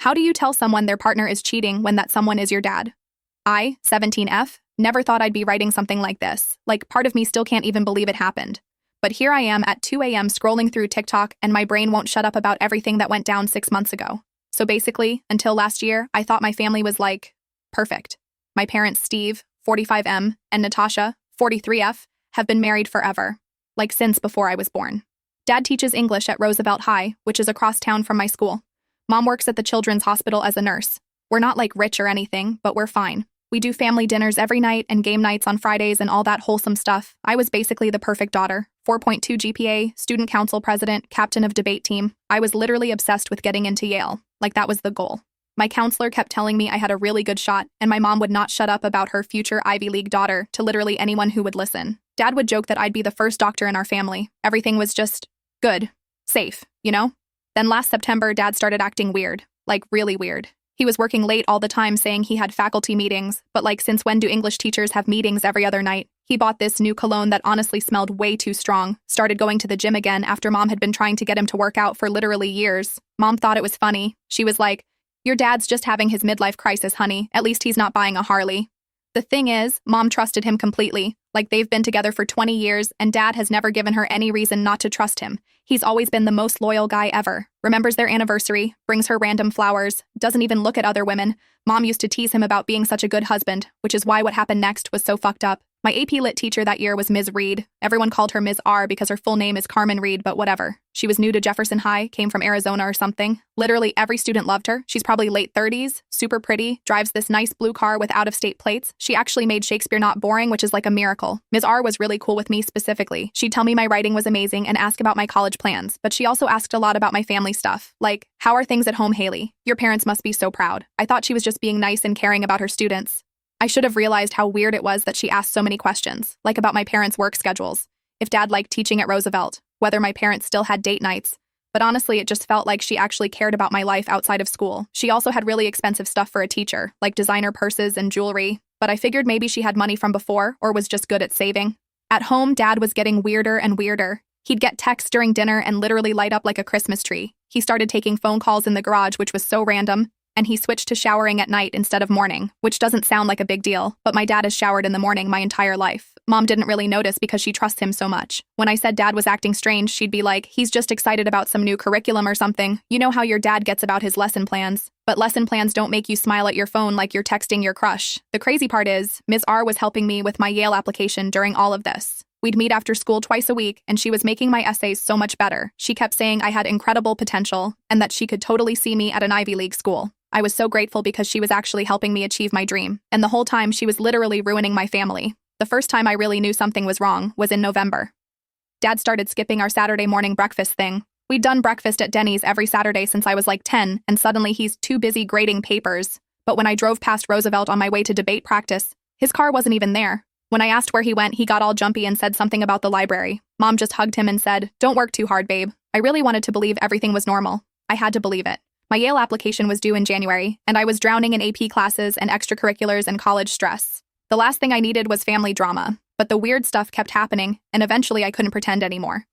How do you tell someone their partner is cheating when that someone is your dad? I, 17F, never thought I'd be writing something like this. Like, part of me still can't even believe it happened. But here I am at 2 a.m. scrolling through TikTok, and my brain won't shut up about everything that went down 6 months ago. So basically, until last year, I thought my family was like, perfect. My parents, Steve, 45M, and Natasha, 43F, have been married forever. Like since before I was born. Dad teaches English at Roosevelt High, which is across town from my school. Mom works at the Children's Hospital as a nurse. We're not like rich or anything, but we're fine. We do family dinners every night and game nights on Fridays and all that wholesome stuff. I was basically the perfect daughter. 4.2 GPA, student council president, captain of debate team. I was literally obsessed with getting into Yale. Like that was the goal. My counselor kept telling me I had a really good shot, and my mom would not shut up about her future Ivy League daughter to literally anyone who would listen. Dad would joke that I'd be the first doctor in our family. Everything was just good, safe, you know? Then last September, Dad started acting weird, like really weird. He was working late all the time saying he had faculty meetings, but like since when do English teachers have meetings every other night? He bought this new cologne that honestly smelled way too strong, started going to the gym again after Mom had been trying to get him to work out for literally years. Mom thought it was funny. She was like, "Your dad's just having his midlife crisis, honey. At least he's not buying a Harley." The thing is, Mom trusted him completely. Like they've been together for 20 years, and Dad has never given her any reason not to trust him. He's always been the most loyal guy ever. Remembers their anniversary, brings her random flowers, doesn't even look at other women. Mom used to tease him about being such a good husband, which is why what happened next was so fucked up. My AP Lit teacher that year was Ms. Reed. Everyone called her Ms. R because her full name is Carmen Reed, but whatever. She was new to Jefferson High, came from Arizona or something. Literally every student loved her. She's probably late 30s, super pretty, drives this nice blue car with out-of-state plates. She actually made Shakespeare not boring, which is like a miracle. Ms. R was really cool with me specifically. She'd tell me my writing was amazing and ask about my college plans, but she also asked a lot about my family stuff. Like, how are things at home, Haley? Your parents must be so proud. I thought she was just being nice and caring about her students. I should have realized how weird it was that she asked so many questions, like about my parents' work schedules, if Dad liked teaching at Roosevelt, whether my parents still had date nights. But honestly, it just felt like she actually cared about my life outside of school. She also had really expensive stuff for a teacher, like designer purses and jewelry, but I figured maybe she had money from before or was just good at saving. At home, Dad was getting weirder and weirder. He'd get texts during dinner and literally light up like a Christmas tree. He started taking phone calls in the garage, which was so random. And he switched to showering at night instead of morning, which doesn't sound like a big deal, but my dad has showered in the morning my entire life. Mom didn't really notice because she trusts him so much. When I said Dad was acting strange, she'd be like, he's just excited about some new curriculum or something. You know how your dad gets about his lesson plans. But lesson plans don't make you smile at your phone like you're texting your crush. The crazy part is, Ms. R was helping me with my Yale application during all of this. We'd meet after school twice a week, and she was making my essays so much better. She kept saying I had incredible potential and that she could totally see me at an Ivy League school. I was so grateful because she was actually helping me achieve my dream, and the whole time she was literally ruining my family. The first time I really knew something was wrong was in November. Dad started skipping our Saturday morning breakfast thing. We'd done breakfast at Denny's every Saturday since I was like 10, and suddenly he's too busy grading papers. But when I drove past Roosevelt on my way to debate practice, his car wasn't even there. When I asked where he went, he got all jumpy and said something about the library. Mom just hugged him and said, "Don't work too hard, babe." I really wanted to believe everything was normal. I had to believe it. My Yale application was due in January, and I was drowning in AP classes and extracurriculars and college stress. The last thing I needed was family drama, but the weird stuff kept happening, and eventually I couldn't pretend anymore.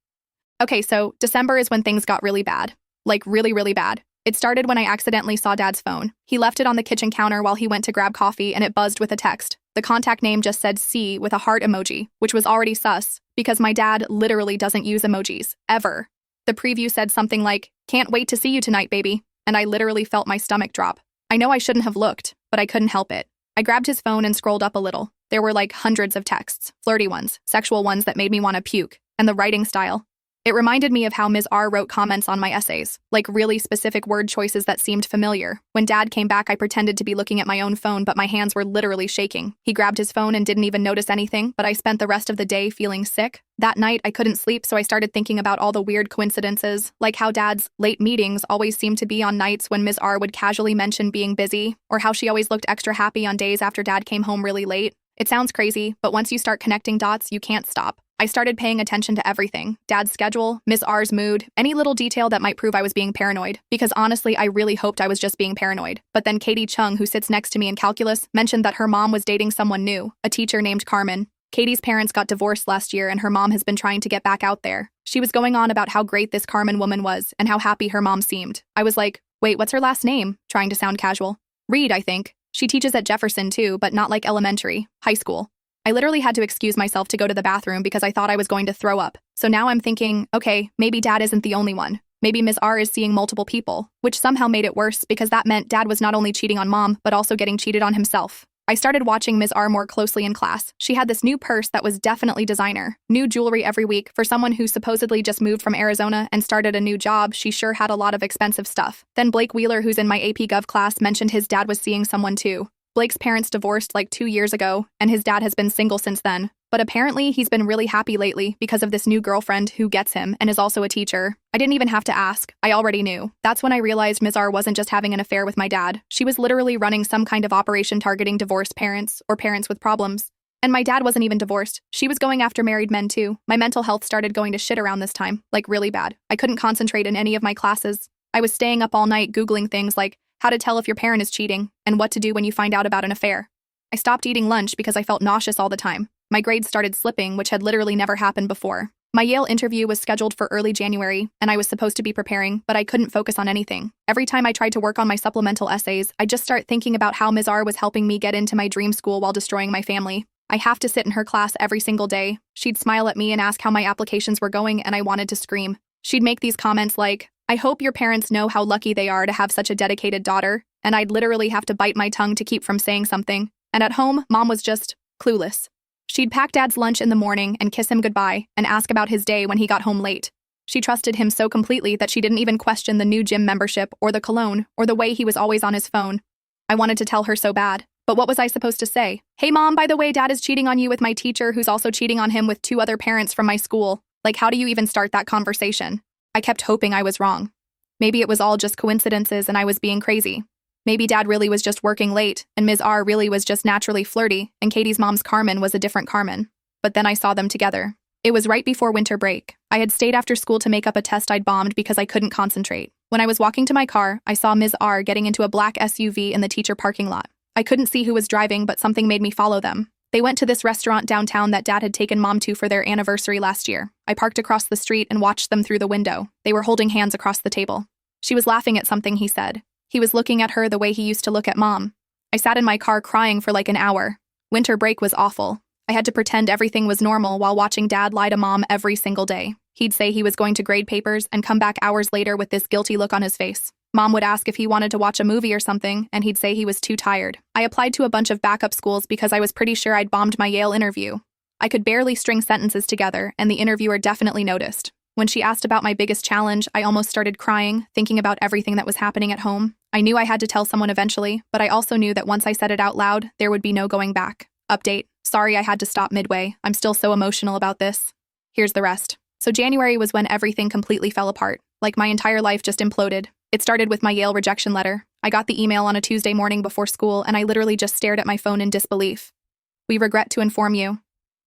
Okay, so December is when things got really bad. Like really, really bad. It started when I accidentally saw Dad's phone. He left it on the kitchen counter while he went to grab coffee, and it buzzed with a text. The contact name just said C with a heart emoji, which was already sus, because my dad literally doesn't use emojis, ever. The preview said something like, "Can't wait to see you tonight, baby." And I literally felt my stomach drop. I know I shouldn't have looked, but I couldn't help it. I grabbed his phone and scrolled up a little. There were like hundreds of texts, flirty ones, sexual ones that made me want to puke, and the writing style. It reminded me of how Ms. R wrote comments on my essays, like really specific word choices that seemed familiar. When Dad came back, I pretended to be looking at my own phone, but my hands were literally shaking. He grabbed his phone and didn't even notice anything, but I spent the rest of the day feeling sick. That night, I couldn't sleep, so I started thinking about all the weird coincidences, like how Dad's late meetings always seemed to be on nights when Ms. R would casually mention being busy, or how she always looked extra happy on days after Dad came home really late. It sounds crazy, but once you start connecting dots, you can't stop. I started paying attention to everything. Dad's schedule, Ms. R's mood, any little detail that might prove I was being paranoid. Because honestly, I really hoped I was just being paranoid. But then Katie Chung, who sits next to me in calculus, mentioned that her mom was dating someone new, a teacher named Carmen. Katie's parents got divorced last year, and her mom has been trying to get back out there. She was going on about how great this Carmen woman was and how happy her mom seemed. I was like, Wait, what's her last name? Trying to sound casual. Reed, I think. She teaches at Jefferson too, but not like elementary, high school. I literally had to excuse myself to go to the bathroom because I thought I was going to throw up. So now I'm thinking, okay, maybe Dad isn't the only one. Maybe Ms. R is seeing multiple people, which somehow made it worse because that meant Dad was not only cheating on Mom, but also getting cheated on himself. I started watching Ms. R more closely in class. She had this new purse that was definitely designer. New jewelry every week. For someone who supposedly just moved from Arizona and started a new job, she sure had a lot of expensive stuff. Then Blake Wheeler, who's in my AP Gov class, mentioned his dad was seeing someone too. Blake's parents divorced like 2 years ago, and his dad has been single since then. But apparently, he's been really happy lately because of this new girlfriend who gets him and is also a teacher. I didn't even have to ask. I already knew. That's when I realized Ms. R wasn't just having an affair with my dad. She was literally running some kind of operation targeting divorced parents or parents with problems. And my dad wasn't even divorced. She was going after married men too. My mental health started going to shit around this time, like really bad. I couldn't concentrate in any of my classes. I was staying up all night Googling things like how to tell if your parent is cheating and what to do when you find out about an affair. I stopped eating lunch because I felt nauseous all the time. My grades started slipping, which had literally never happened before. My Yale interview was scheduled for early January, and I was supposed to be preparing, but I couldn't focus on anything. Every time I tried to work on my supplemental essays, I'd just start thinking about how Ms. R was helping me get into my dream school while destroying my family. I have to sit in her class every single day. She'd smile at me and ask how my applications were going, and I wanted to scream. She'd make these comments like, "I hope your parents know how lucky they are to have such a dedicated daughter," and I'd literally have to bite my tongue to keep from saying something. And at home, Mom was just clueless. She'd pack Dad's lunch in the morning and kiss him goodbye and ask about his day when he got home late. She trusted him so completely that she didn't even question the new gym membership or the cologne or the way he was always on his phone. I wanted to tell her so bad, but what was I supposed to say? "Hey Mom, by the way, Dad is cheating on you with my teacher who's also cheating on him with 2 other parents from my school." Like, how do you even start that conversation? I kept hoping I was wrong. Maybe it was all just coincidences and I was being crazy. Maybe Dad really was just working late, and Ms. R really was just naturally flirty, and Katie's mom's Carmen was a different Carmen. But then I saw them together. It was right before winter break. I had stayed after school to make up a test I'd bombed because I couldn't concentrate. When I was walking to my car, I saw Ms. R getting into a black SUV in the teacher parking lot. I couldn't see who was driving, but something made me follow them. They went to this restaurant downtown that Dad had taken Mom to for their anniversary last year. I parked across the street and watched them through the window. They were holding hands across the table. She was laughing at something he said. He was looking at her the way he used to look at Mom. I sat in my car crying for like an hour. Winter break was awful. I had to pretend everything was normal while watching Dad lie to Mom every single day. He'd say he was going to grade papers and come back hours later with this guilty look on his face. Mom would ask if he wanted to watch a movie or something, and he'd say he was too tired. I applied to a bunch of backup schools because I was pretty sure I'd bombed my Yale interview. I could barely string sentences together, and the interviewer definitely noticed. When she asked about my biggest challenge, I almost started crying, thinking about everything that was happening at home. I knew I had to tell someone eventually, but I also knew that once I said it out loud, there would be no going back. Update. Sorry I had to stop midway. I'm still so emotional about this. Here's the rest. So January was when everything completely fell apart. Like my entire life just imploded. It started with my Yale rejection letter. I got the email on a Tuesday morning before school, and I literally just stared at my phone in disbelief. "We regret to inform you."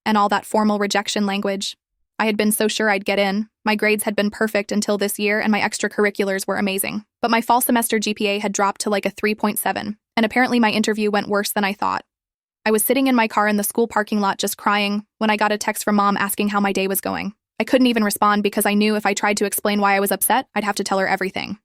And all that formal rejection language. I had been so sure I'd get in. My grades had been perfect until this year, and my extracurriculars were amazing. But my fall semester GPA had dropped to like a 3.7, and apparently my interview went worse than I thought. I was sitting in my car in the school parking lot just crying when I got a text from Mom asking how my day was going. I couldn't even respond because I knew if I tried to explain why I was upset, I'd have to tell her everything.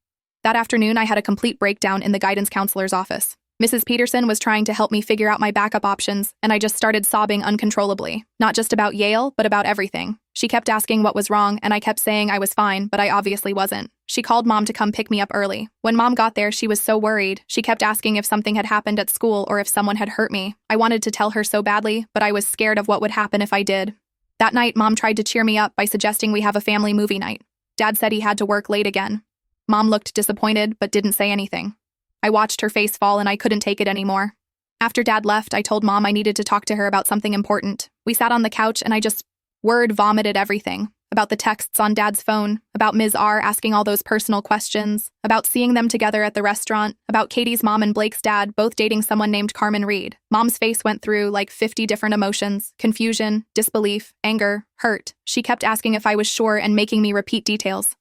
That afternoon, I had a complete breakdown in the guidance counselor's office. Mrs. Peterson was trying to help me figure out my backup options, and I just started sobbing uncontrollably. Not just about Yale, but about everything. She kept asking what was wrong, and I kept saying I was fine, but I obviously wasn't. She called Mom to come pick me up early. When Mom got there, she was so worried. She kept asking if something had happened at school or if someone had hurt me. I wanted to tell her so badly, but I was scared of what would happen if I did. That night, Mom tried to cheer me up by suggesting we have a family movie night. Dad said he had to work late again. Mom looked disappointed, but didn't say anything. I watched her face fall and I couldn't take it anymore. After Dad left, I told Mom I needed to talk to her about something important. We sat on the couch and I just word vomited everything. About the texts on Dad's phone, about Ms. R asking all those personal questions, about seeing them together at the restaurant, about Katie's mom and Blake's dad both dating someone named Carmen Reed. Mom's face went through like 50 different emotions: confusion, disbelief, anger, hurt. She kept asking if I was sure and making me repeat details.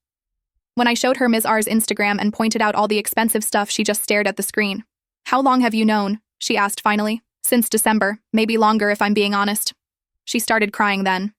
When I showed her Ms. R's Instagram and pointed out all the expensive stuff, she just stared at the screen. "How long have you known?" she asked finally. "Since December, maybe longer if I'm being honest." She started crying then.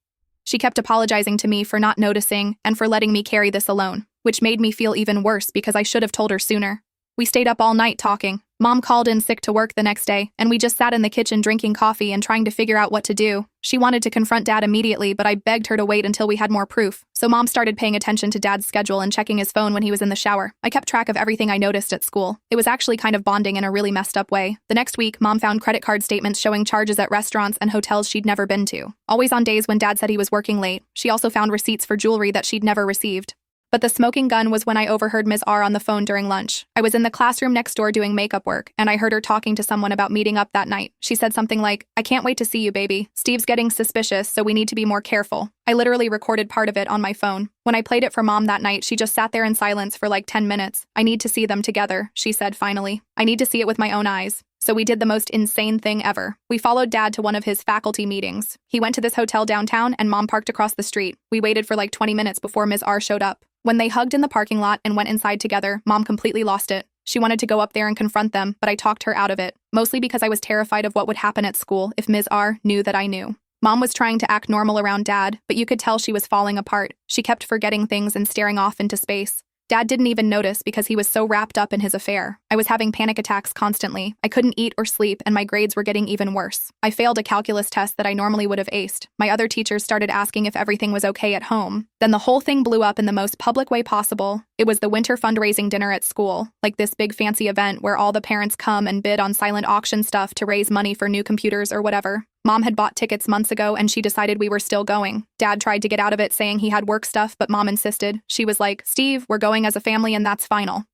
She kept apologizing to me for not noticing and for letting me carry this alone. which made me feel even worse because I should have told her sooner. We stayed up all night talking. Mom called in sick to work the next day, and we just sat in the kitchen drinking coffee and trying to figure out what to do. She wanted to confront Dad immediately, but I begged her to wait until we had more proof. So Mom started paying attention to Dad's schedule and checking his phone when he was in the shower. I kept track of everything I noticed at school. It was actually kind of bonding in a really messed up way. The next week, Mom found credit card statements showing charges at restaurants and hotels she'd never been to. Always on days when Dad said he was working late. She also found receipts for jewelry that she'd never received. But the smoking gun was when I overheard Ms. R on the phone during lunch. I was in the classroom next door doing makeup work, and I heard her talking to someone about meeting up that night. She said something like, "I can't wait to see you, baby. Steve's getting suspicious, so we need to be more careful." I literally recorded part of it on my phone. When I played it for Mom that night, she just sat there in silence for like 10 minutes. "I need to see them together," she said finally. "I need to see it with my own eyes." So we did the most insane thing ever. We followed Dad to one of his faculty meetings. He went to this hotel downtown, and Mom parked across the street. We waited for like 20 minutes before Ms. R showed up. When they hugged in the parking lot and went inside together, Mom completely lost it. She wanted to go up there and confront them, but I talked her out of it, mostly because I was terrified of what would happen at school if Ms. R knew that I knew. Mom was trying to act normal around Dad, but you could tell she was falling apart. She kept forgetting things and staring off into space. Dad didn't even notice because he was so wrapped up in his affair. I was having panic attacks constantly. I couldn't eat or sleep, and my grades were getting even worse. I failed a calculus test that I normally would have aced. My other teachers started asking if everything was okay at home. Then the whole thing blew up in the most public way possible. It was the winter fundraising dinner at school, like this big fancy event where all the parents come and bid on silent auction stuff to raise money for new computers or whatever. Mom had bought tickets months ago, and she decided we were still going. Dad tried to get out of it saying he had work stuff, but Mom insisted. She was like, "Steve, we're going as a family and that's final."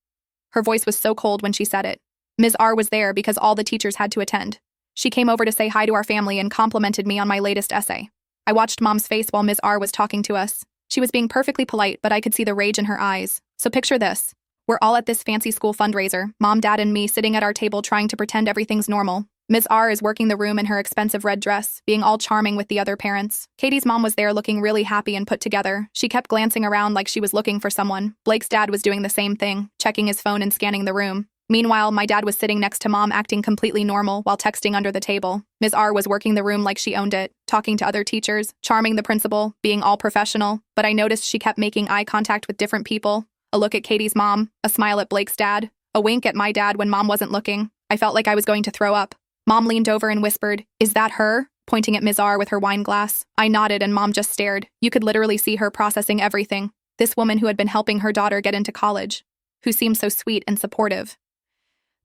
Her voice was so cold when she said it. Ms. R was there because all the teachers had to attend. She came over to say hi to our family and complimented me on my latest essay. I watched Mom's face while Ms. R was talking to us. She was being perfectly polite, but I could see the rage in her eyes. So picture this. We're all at this fancy school fundraiser, Mom, Dad, and me sitting at our table trying to pretend everything's normal. Ms. R is working the room in her expensive red dress, being all charming with the other parents. Katie's mom was there looking really happy and put together. She kept glancing around like she was looking for someone. Blake's dad was doing the same thing, checking his phone and scanning the room. Meanwhile, my dad was sitting next to Mom acting completely normal while texting under the table. Ms. R was working the room like she owned it, talking to other teachers, charming the principal, being all professional, but I noticed she kept making eye contact with different people. A look at Katie's mom, a smile at Blake's dad, a wink at my dad when Mom wasn't looking. I felt like I was going to throw up. Mom leaned over and whispered, "Is that her?" pointing at Ms. R with her wine glass. I nodded and Mom just stared. You could literally see her processing everything. This woman who had been helping her daughter get into college, who seemed so sweet and supportive.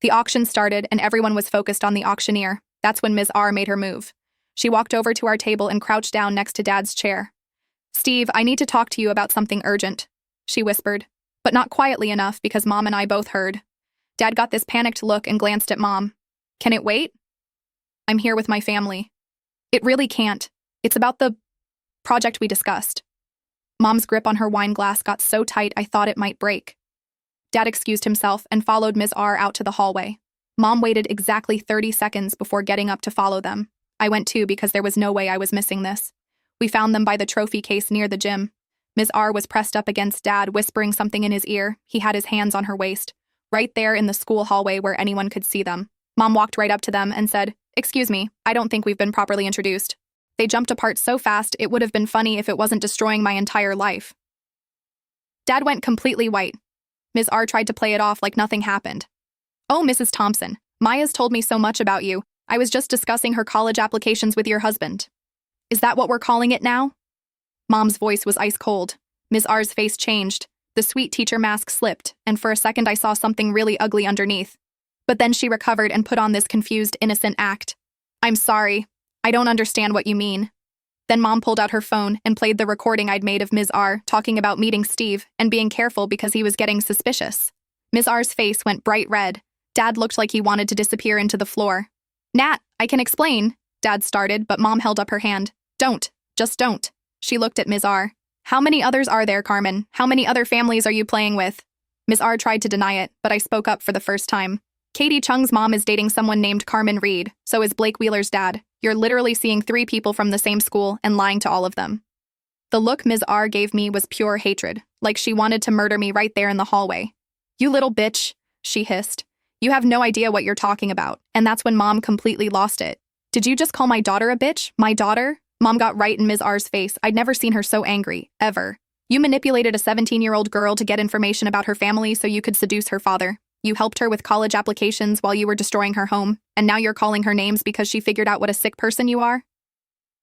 The auction started and everyone was focused on the auctioneer. That's when Ms. R made her move. She walked over to our table and crouched down next to Dad's chair. "Steve, I need to talk to you about something urgent," she whispered, but not quietly enough because Mom and I both heard. Dad got this panicked look and glanced at Mom. "Can it wait?" "I'm here with my family." "It really can't. It's about the project we discussed." Mom's grip on her wine glass got so tight I thought it might break. Dad excused himself and followed Ms. R out to the hallway. Mom waited exactly 30 seconds before getting up to follow them. I went too because there was no way I was missing this. We found them by the trophy case near the gym. Ms. R was pressed up against Dad, whispering something in his ear. He had his hands on her waist, right there in the school hallway where anyone could see them. Mom walked right up to them and said, "Excuse me, I don't think we've been properly introduced." They jumped apart so fast it would have been funny if it wasn't destroying my entire life. Dad went completely white. Ms. R tried to play it off like nothing happened. "Oh, Mrs. Thompson, Maya's told me so much about you. I was just discussing her college applications with your husband." "Is that what we're calling it now?" Mom's voice was ice cold. Ms. R's face changed. The sweet teacher mask slipped, and for a second I saw something really ugly underneath. But then she recovered and put on this confused, innocent act. "I'm sorry. I don't understand what you mean." Then Mom pulled out her phone and played the recording I'd made of Ms. R talking about meeting Steve and being careful because he was getting suspicious. Ms. R's face went bright red. Dad looked like he wanted to disappear into the floor. "Nat, I can explain," Dad started, but Mom held up her hand. "Don't. Just don't." She looked at Ms. R. "How many others are there, Carmen? How many other families are you playing with?" Ms. R tried to deny it, but I spoke up for the first time. "Katie Chung's mom is dating someone named Carmen Reed, so is Blake Wheeler's dad. You're literally seeing 3 people from the same school and lying to all of them." The look Ms. R gave me was pure hatred, like she wanted to murder me right there in the hallway. "You little bitch," she hissed. "You have no idea what you're talking about." And that's when Mom completely lost it. "Did you just call my daughter a bitch? My daughter?" Mom got right in Ms. R's face. I'd never seen her so angry, ever. You manipulated a 17-year-old girl to get information about her family so you could seduce her father. You helped her with college applications while you were destroying her home, and now you're calling her names because she figured out what a sick person you are?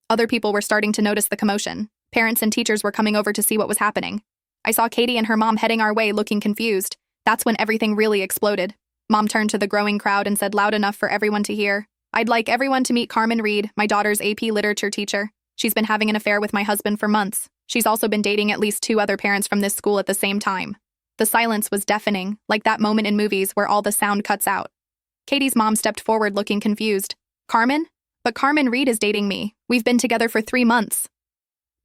Other people were starting to notice the commotion. Parents and teachers were coming over to see what was happening. I saw Katie and her mom heading our way looking confused. That's when everything really exploded. Mom turned to the growing crowd and said loud enough for everyone to hear, "I'd like everyone to meet Carmen Reed, my daughter's AP literature teacher. She's been having an affair with my husband for months. She's also been dating at least 2 other parents from this school at the same time." The silence was deafening, like that moment in movies where all the sound cuts out. Katie's mom stepped forward looking confused. "Carmen? But Carmen Reed is dating me. We've been together for 3 months.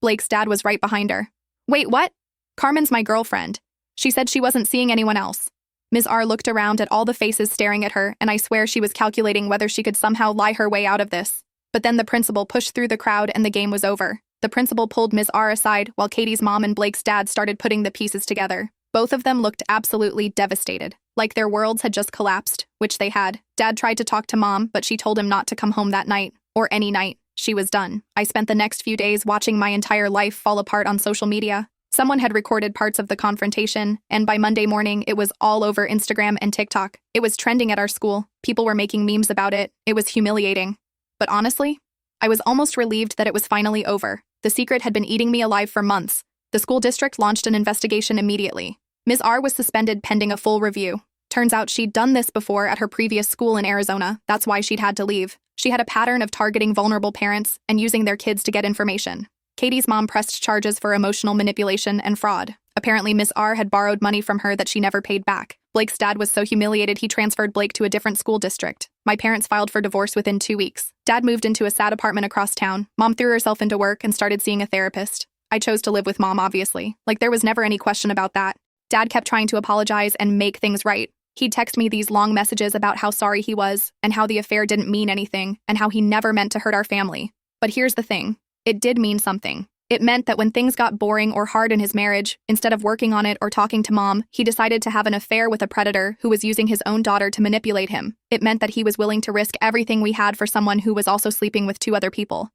Blake's dad was right behind her. "Wait, what? Carmen's my girlfriend. She said she wasn't seeing anyone else." Ms. R looked around at all the faces staring at her, and I swear she was calculating whether she could somehow lie her way out of this. But then the principal pushed through the crowd and the game was over. The principal pulled Ms. R aside while Katie's mom and Blake's dad started putting the pieces together. Both of them looked absolutely devastated, like their worlds had just collapsed, which they had. Dad tried to talk to Mom, but she told him not to come home that night, or any night. She was done. I spent the next few days watching my entire life fall apart on social media. Someone had recorded parts of the confrontation, and by Monday morning, it was all over Instagram and TikTok. It was trending at our school. People were making memes about it. It was humiliating. But honestly, I was almost relieved that it was finally over. The secret had been eating me alive for months. The school district launched an investigation immediately. Ms. R was suspended pending a full review. Turns out she'd done this before at her previous school in Arizona. That's why she'd had to leave. She had a pattern of targeting vulnerable parents and using their kids to get information. Katie's mom pressed charges for emotional manipulation and fraud. Apparently, Ms. R had borrowed money from her that she never paid back. Blake's dad was so humiliated he transferred Blake to a different school district. My parents filed for divorce within 2 weeks. Dad moved into a sad apartment across town. Mom threw herself into work and started seeing a therapist. I chose to live with Mom, obviously. Like, there was never any question about that. Dad kept trying to apologize and make things right. He'd text me these long messages about how sorry he was, and how the affair didn't mean anything, and how he never meant to hurt our family. But here's the thing. It did mean something. It meant that when things got boring or hard in his marriage, instead of working on it or talking to Mom, he decided to have an affair with a predator who was using his own daughter to manipulate him. It meant that he was willing to risk everything we had for someone who was also sleeping with 2 other people.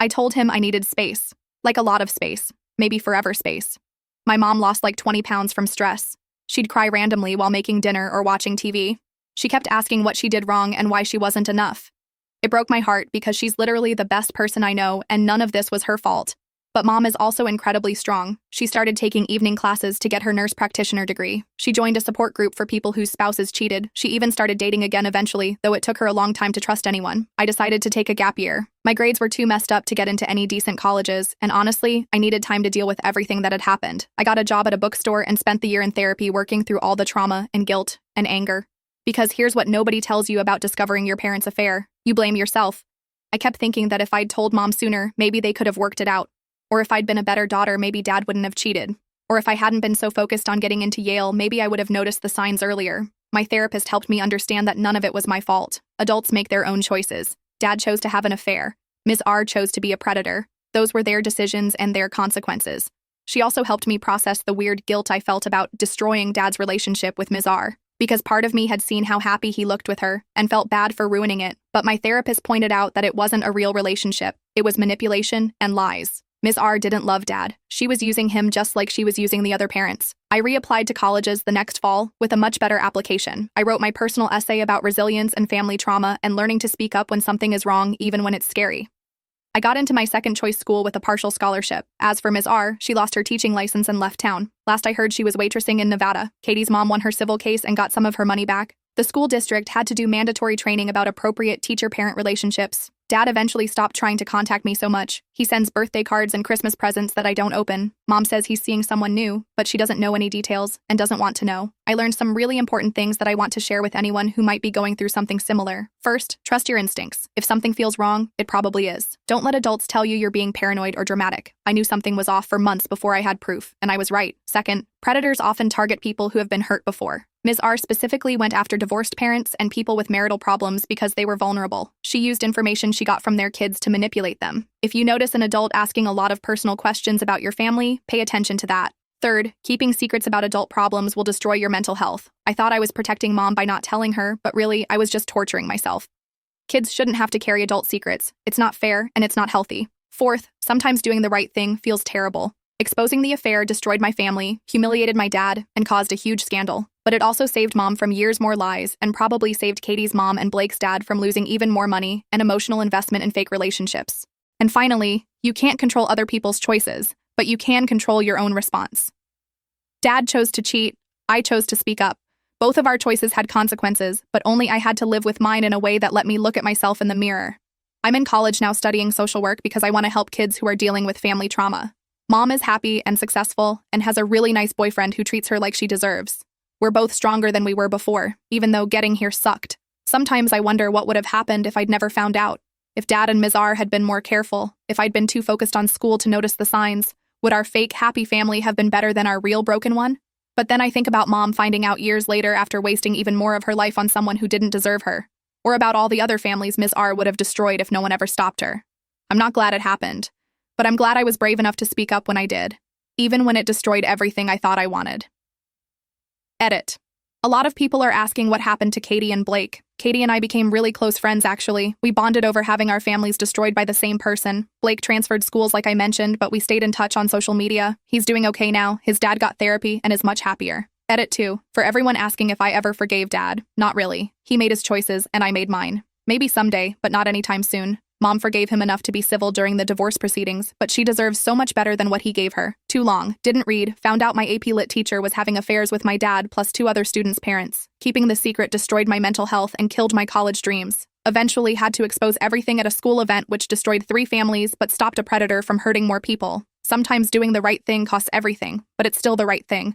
I told him I needed space. Like a lot of space. Maybe forever space. My mom lost like 20 pounds from stress. She'd cry randomly while making dinner or watching TV. She kept asking what she did wrong and why she wasn't enough. It broke my heart because she's literally the best person I know and none of this was her fault. But Mom is also incredibly strong. She started taking evening classes to get her nurse practitioner degree. She joined a support group for people whose spouses cheated. She even started dating again eventually, though it took her a long time to trust anyone. I decided to take a gap year. My grades were too messed up to get into any decent colleges, and honestly, I needed time to deal with everything that had happened. I got a job at a bookstore and spent the year in therapy working through all the trauma and guilt and anger. Because here's what nobody tells you about discovering your parents' affair. You blame yourself. I kept thinking that if I'd told Mom sooner, maybe they could have worked it out. Or if I'd been a better daughter, maybe Dad wouldn't have cheated. Or if I hadn't been so focused on getting into Yale, maybe I would have noticed the signs earlier. My therapist helped me understand that none of it was my fault. Adults make their own choices. Dad chose to have an affair. Ms. R chose to be a predator. Those were their decisions and their consequences. She also helped me process the weird guilt I felt about destroying Dad's relationship with Ms. R. Because part of me had seen how happy he looked with her and felt bad for ruining it. But my therapist pointed out that it wasn't a real relationship. It was manipulation and lies. Ms. R didn't love Dad. She was using him just like she was using the other parents. I reapplied to colleges the next fall with a much better application. I wrote my personal essay about resilience and family trauma and learning to speak up when something is wrong, even when it's scary. I got into my second choice school with a partial scholarship. As for Ms. R, she lost her teaching license and left town. Last I heard, she was waitressing in Nevada. Katie's mom won her civil case and got some of her money back. The school district had to do mandatory training about appropriate teacher-parent relationships. Dad eventually stopped trying to contact me so much. He sends birthday cards and Christmas presents that I don't open. Mom says he's seeing someone new, but she doesn't know any details and doesn't want to know. I learned some really important things that I want to share with anyone who might be going through something similar. First, trust your instincts. If something feels wrong, it probably is. Don't let adults tell you you're being paranoid or dramatic. I knew something was off for months before I had proof, and I was right. Second, predators often target people who have been hurt before. Ms. R specifically went after divorced parents and people with marital problems because they were vulnerable. She used information she got from their kids to manipulate them. If you notice an adult asking a lot of personal questions about your family, pay attention to that. Third, keeping secrets about adult problems will destroy your mental health. I thought I was protecting Mom by not telling her, but really, I was just torturing myself. Kids shouldn't have to carry adult secrets. It's not fair and it's not healthy. Fourth, sometimes doing the right thing feels terrible. Exposing the affair destroyed my family, humiliated my dad, and caused a huge scandal. But it also saved Mom from years more lies and probably saved Katie's mom and Blake's dad from losing even more money and emotional investment in fake relationships. And finally, you can't control other people's choices, but you can control your own response. Dad chose to cheat, I chose to speak up. Both of our choices had consequences, but only I had to live with mine in a way that let me look at myself in the mirror. I'm in college now studying social work because I want to help kids who are dealing with family trauma. Mom is happy and successful and has a really nice boyfriend who treats her like she deserves. We're both stronger than we were before, even though getting here sucked. Sometimes I wonder what would have happened if I'd never found out. If Dad and Ms. R had been more careful, if I'd been too focused on school to notice the signs, would our fake happy family have been better than our real broken one? But then I think about Mom finding out years later after wasting even more of her life on someone who didn't deserve her. Or about all the other families Ms. R would have destroyed if no one ever stopped her. I'm not glad it happened, but I'm glad I was brave enough to speak up when I did, even when it destroyed everything I thought I wanted. Edit. A lot of people are asking what happened to Katie and Blake. Katie and I became really close friends, actually. We bonded over having our families destroyed by the same person. Blake transferred schools like I mentioned, but we stayed in touch on social media. He's doing okay now. His dad got therapy and is much happier. Edit 2. For everyone asking if I ever forgave Dad, not really. He made his choices and I made mine. Maybe someday, but not anytime soon. Mom forgave him enough to be civil during the divorce proceedings, but she deserves so much better than what he gave her. Too long, didn't read, found out my AP Lit teacher was having affairs with my dad plus 2 other students' parents. Keeping the secret destroyed my mental health and killed my college dreams. Eventually had to expose everything at a school event which destroyed 3 families but stopped a predator from hurting more people. Sometimes doing the right thing costs everything, but it's still the right thing.